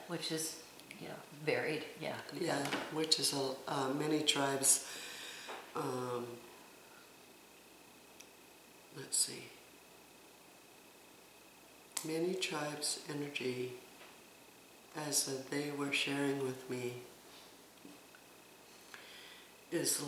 Which is, varied, yeah. Yeah, which is many tribes. Let's see. Many tribes' energy, as they were sharing with me, is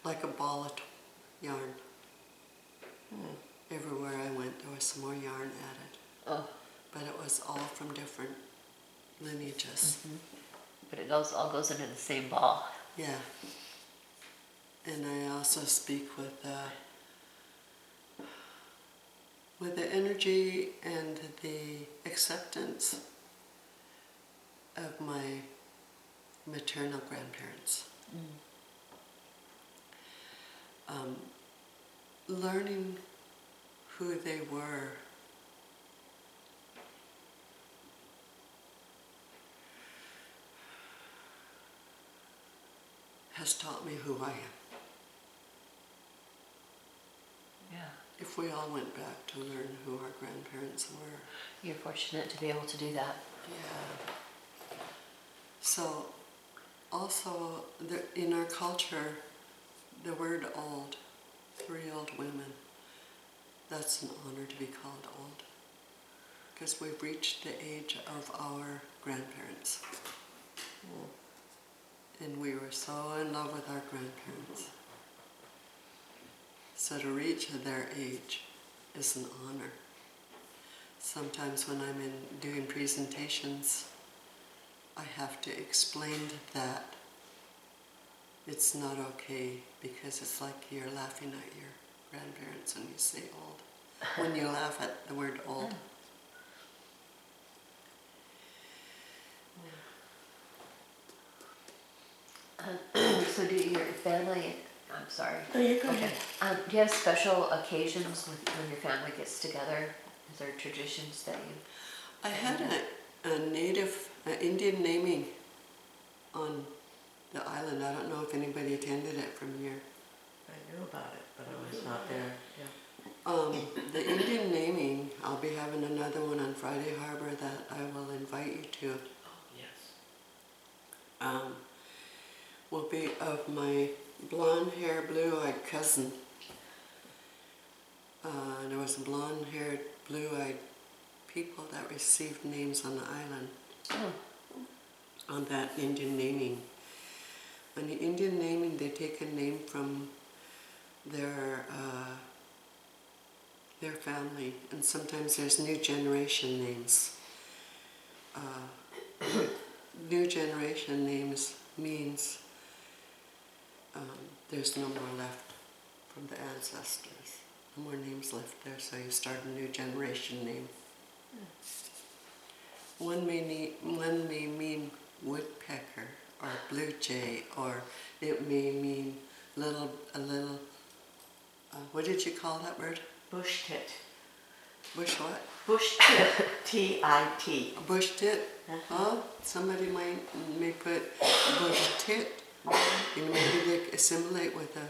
like a ball of yarn. Everywhere I went, there was some more yarn added. Oh. But it was all from different lineages. Mm-hmm. But it all goes into the same ball. Yeah. And I also speak with the energy and the acceptance of my maternal grandparents. Learning who they were has taught me who I am. Yeah. If we all went back to learn who our grandparents were. You're fortunate to be able to do that. Yeah. So, also, in our culture, the word old, 3 old women, that's an honor to be called old. Because we've reached the age of our grandparents. And we were so in love with our grandparents. So to reach their age is an honor. Sometimes when I'm doing presentations, I have to explain that it's not okay because it's like you're laughing at your grandparents when you say old. When you laugh at the word old. So do your family, I'm sorry. Oh, you go ahead. Do you have special occasions when your family gets together? Is there traditions that you... I had an Indian naming on the island. I don't know if anybody attended it from here. I knew about it, but I was not there. Yeah. The Indian naming, I'll be having another one on Friday Harbor that I will invite you to. Oh, yes. Will be of my blonde-haired, blue-eyed cousin. There was blonde-haired, blue-eyed people that received names on the island on that Indian naming. On the Indian naming, they take a name from their family, and sometimes there's new generation names. New generation names means there's no more left from the ancestors. No more names left there, so you start a new generation name. One may mean woodpecker or blue jay, or it may mean a little. What did you call that word? Bush tit. Bush what? Bush tit. T-I-T. A bush tit? Oh, somebody may put bush tit. You know, maybe they assimilate with a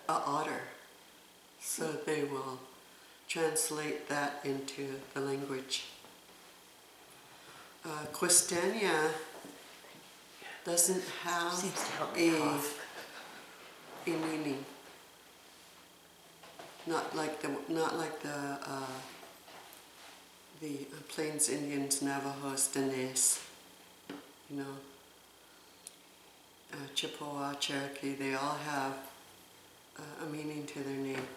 otter, so they will translate that into the language. Quistania doesn't have a meaning. Not like the Plains Indians, Navajos, Diné, Chippewa, Cherokee, they all have a meaning to their name.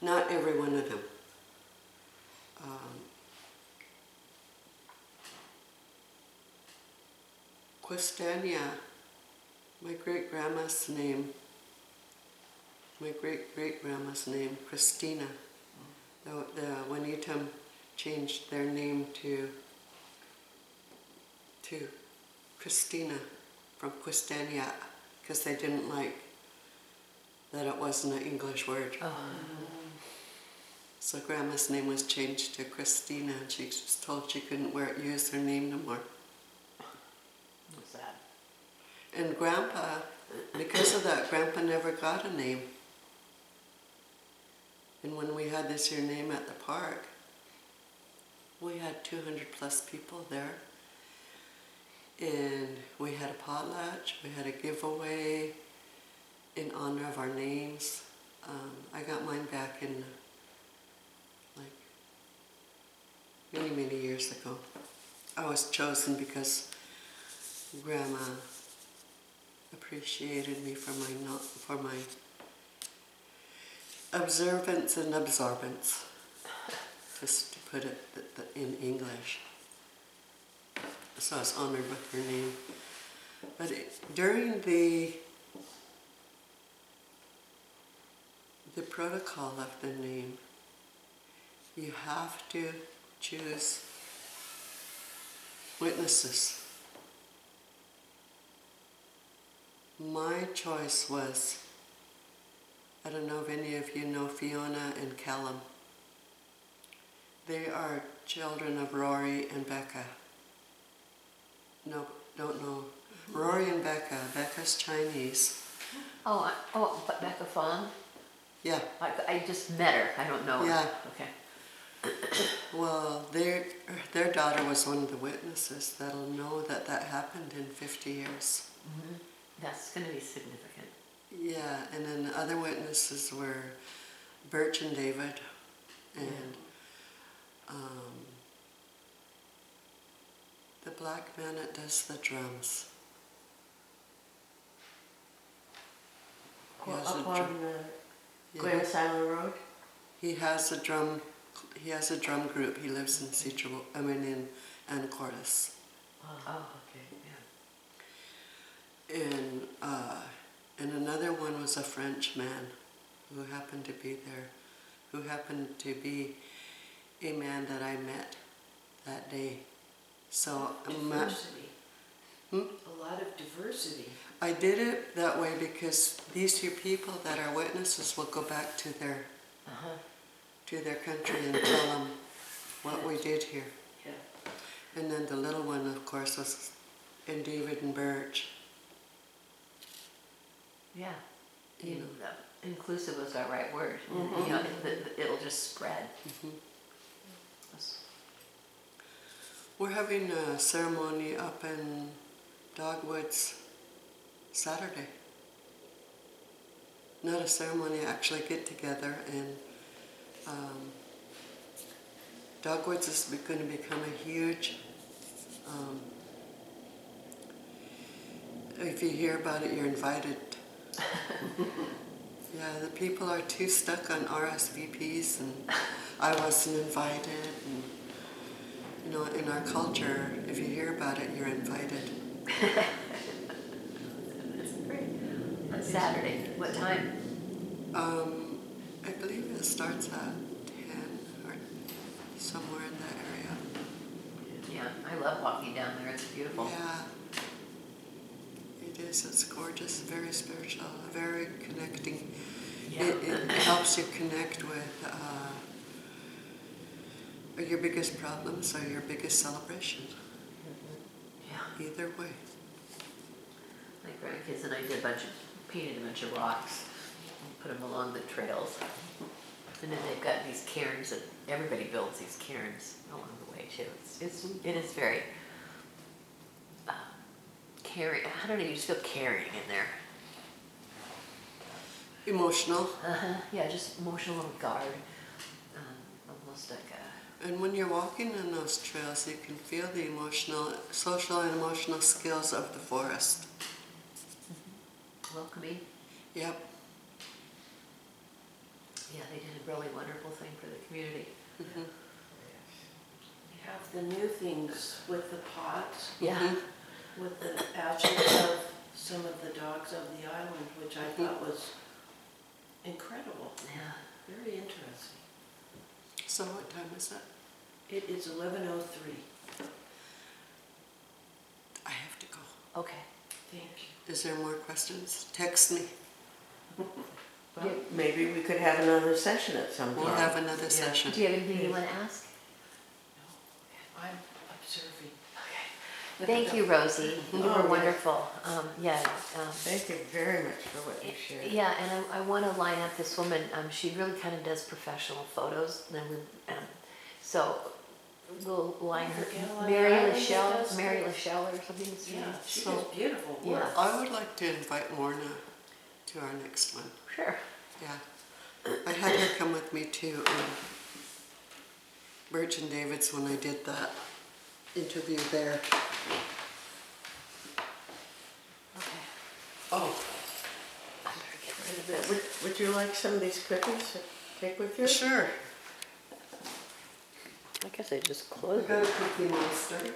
Not every one of them. Quistania, my great-grandma's name, Christina. The Wanitam changed their name to Christina from Quistania because they didn't like that it wasn't an English word. Oh. So Grandma's name was changed to Christina, and she was told she couldn't use her name no more. What's that? And Grandpa because of that, Grandpa never got a name. And when we had this year name at the park, we had 200 plus people there. And we had a potlatch, we had a giveaway in honor of our names. I got mine back in like many years ago. I was chosen because Grandma appreciated me for my observance and absorbance, just to put it in English. So I was honored with her name. But during the protocol of the name, you have to choose witnesses. My choice was, I don't know if any of you know Fiona and Callum. They are children of Rory and Becca. No, don't know. Rory and Becca. Becca's Chinese. But Becca Fong? Yeah. I just met her. I don't know her. Yeah. Okay. Well, their daughter was one of the witnesses that'll know that happened in 50 years. Mm-hmm. That's going to be significant. Yeah, and then the other witnesses were Birch and David, and the black man that does the drums. He has Up a on drum- the yeah, Glaris Island Road? he has a drum. He has a drum group. He lives in in Anacortes. Oh, okay, yeah. And another one was a French man who happened to be there, who happened to be a man that I met that day. So Diversity. Hmm? A lot of diversity. I did it that way because these two people that are witnesses will go back to their country and tell them what we did here. Yeah. And then the little one, of course, was in David and Birch. Yeah. You know. Inclusive was the right word. Mhm. You know, it'll just spread. Mm-hmm. We're having a ceremony up in Dogwoods Saturday. Not a ceremony, actually get together, and Dogwoods is going to become a huge, if you hear about it, you're invited. Yeah, the people are too stuck on RSVPs, and I wasn't invited, and you know, in our culture, if you hear about it, you're invited. That's great. On Saturday, what time? I believe it starts at 10 or somewhere in that area. Yeah, I love walking down there. It's beautiful. Yeah, it is. It's gorgeous, very spiritual, very connecting. Yeah. It helps you connect with your biggest problems or your biggest celebration. Yeah. Either way. My grandkids and I painted a bunch of rocks and put them along the trails. And then they've got these cairns, and everybody builds these cairns along the way too. It is very caring. I don't know, you just feel caring in there. Emotional. Yeah, just emotional regard. Almost like a... And when you're walking on those trails, you can feel the social and emotional skills of the forest. welcoming. Yep. Yeah, they did a really wonderful thing for the community. Mm-hmm. You have the new things with the pots, Yeah. Mm-hmm. with the ashes of some of the dogs of the island, which I thought was incredible. Yeah. Very interesting. So what time is that? It is 11:03. I have to go. Okay. Thank you. Is there more questions? Text me. Well, maybe we could have another session at some We'll time. have another session. Do you have anything you want to ask? No, I'm observing. Okay. Thank you, Rosie. You Oh, were yeah. wonderful. Yeah. Thank you very much for what you shared. Yeah, and I want to line up this woman. She really kind of does professional photos. Then so we'll line her. Yeah, Mary Island Lachelle, does Mary good. Lachelle or something. is her Yeah, name. she So- does beautiful Yeah. work. I would like to invite Lorna to our next one. Sure. Yeah. I had her come with me to Birch and David's when I did that interview there. Okay. Oh, I better get rid of this. Would you like some of these cookies to take with you? sure. I guess I just We closed got it. a Cookie Monster.